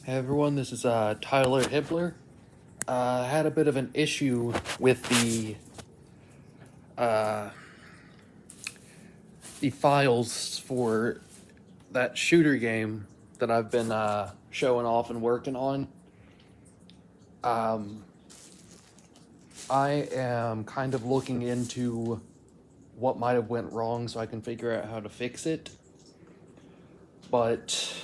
Hey everyone, this is Tyler Hibbler. I had a bit of an issue with uh, the files for that shooter game that I've been showing off and working on. Um, I am kind of looking into what might have went wrong so I can figure out how to fix it. But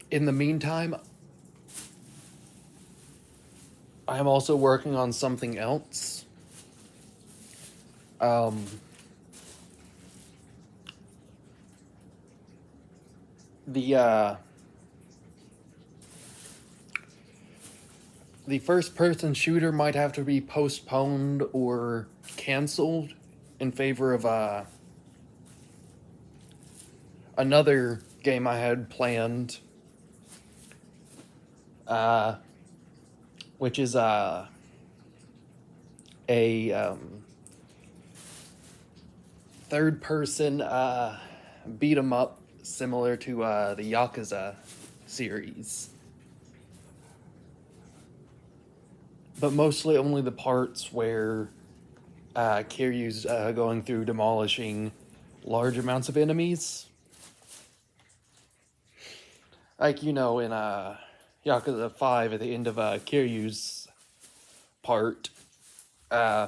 in the meantime, I am also working on something else. Um, the the first person shooter might have to be postponed or canceled in favor of another game I had planned, uh, which is a third person beat 'em up similar to the Yakuza series. But mostly only the parts where Kiryu's going through demolishing large amounts of enemies. Like, you know, in Yakuza 5 at the end of Kiryu's part, uh,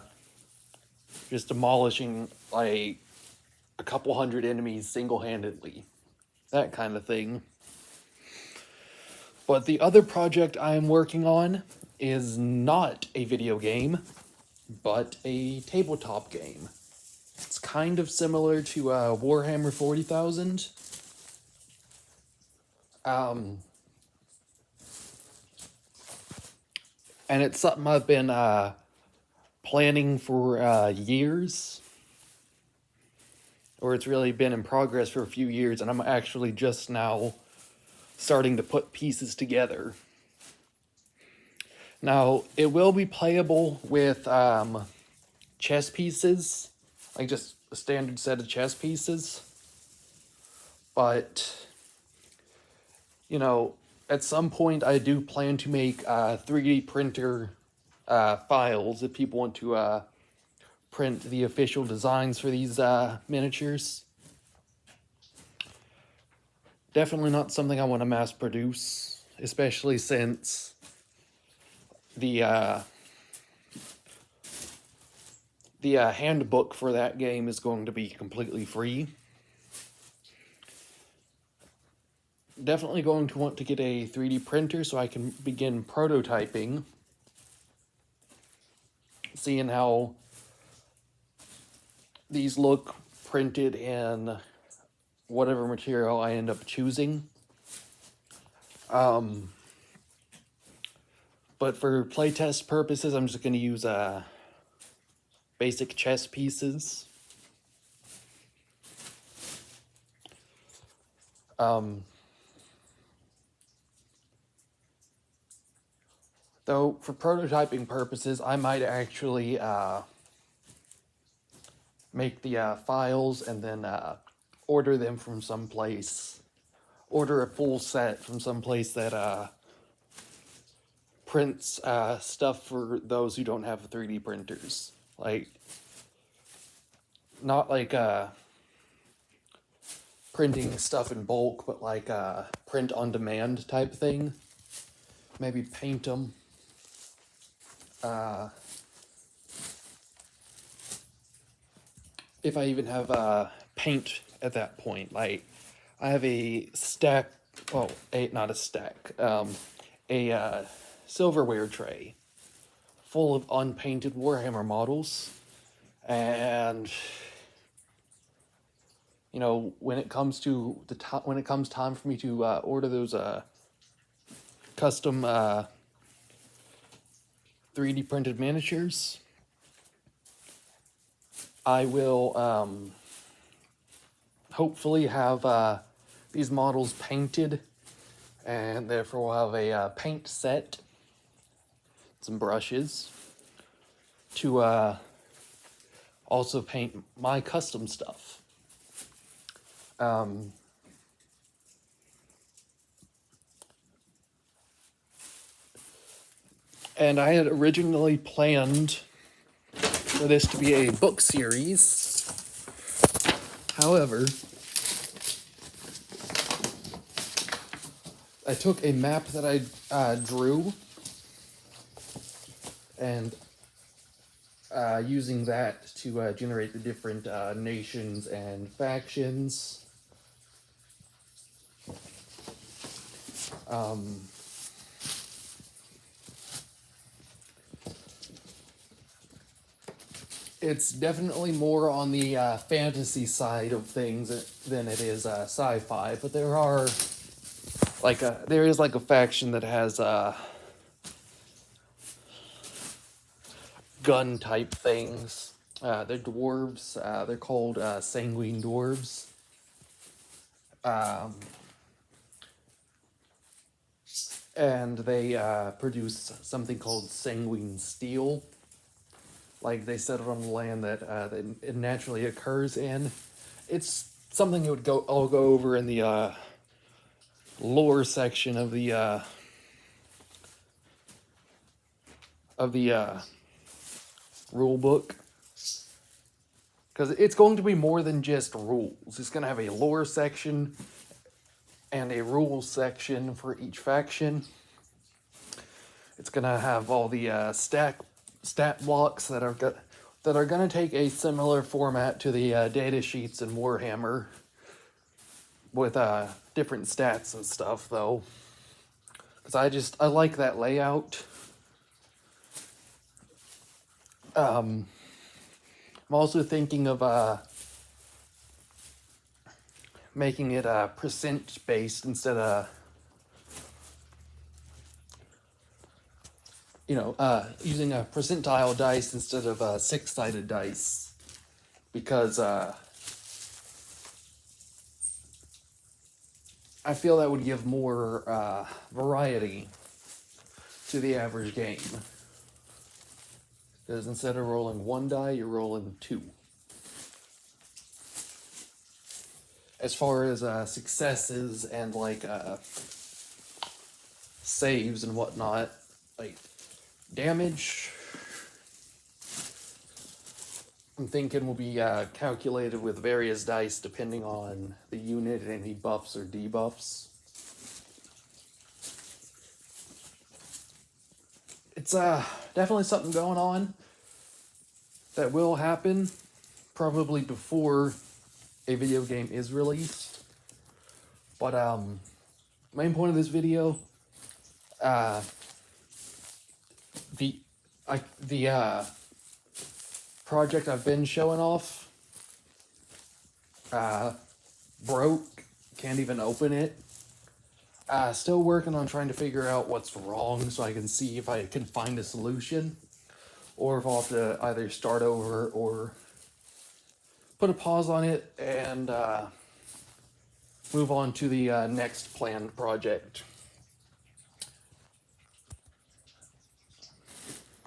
just demolishing like a couple hundred enemies single-handedly. That kind of thing. But the other project I am working on is not a video game, but a tabletop game. It's kind of similar to Warhammer 40,000. And it's something I've been planning for years. Or it's really been in progress for a few years, and I'm actually just now starting to put pieces together. Now, it will be playable with chess pieces, like just a standard set of chess pieces. But, you know, at some point I do plan to make 3D printer files if people want to print the official designs for these miniatures. Definitely not something I want to mass produce, especially since the handbook for that game is going to be completely free. Definitely going to want to get a 3D printer so I can begin prototyping, seeing how these look printed in whatever material I end up choosing. But for playtest purposes, I'm just going to use basic chess pieces. Though, for prototyping purposes, I might actually make the files and then order them from someplace. Order a full set from someplace that prints stuff for those who don't have 3D printers. Like, not like printing stuff in bulk, but like print on demand type thing. Maybe paint them. If I even have paint at that point. Like, I have a stack, well, not a stack, a silverware tray full of unpainted Warhammer models. And, you know, when it comes to when it comes time for me to order those custom 3D printed miniatures, I will hopefully have these models painted, and therefore we'll have a paint set, some brushes, to also paint my custom stuff. And I had originally planned for this to be a book series. However, I took a map that I drew and using that to generate the different nations and factions. It's definitely more on the fantasy side of things than it is sci-fi, but there are there is like a faction that has gun type things. They're dwarves. They're called sanguine dwarves. And they produce something called sanguine steel. Like they set it on the land that it naturally occurs in. It's something that I'll go over in the lore section of the rule book, because it's going to be more than just rules. It's going to have a lore section and a rules section for each faction. It's going to have all the stat blocks that are going to take a similar format to the data sheets in Warhammer, with different stats and stuff, though, because I like that layout. I'm also thinking of making it percent based instead of using a percentile dice instead of six-sided dice, because I feel that would give more variety to the average game. Because instead of rolling one die, you're rolling two. As far as successes and saves and whatnot, like damage, I'm thinking will be calculated with various dice depending on the unit and any buffs or debuffs. It's definitely something going on that will happen probably before a video game is released. But main point of this video, the project I've been showing off broke, can't even open it. Still working on trying to figure out what's wrong so I can see if I can find a solution, or if I'll have to either start over or put a pause on it and move on to the next planned project.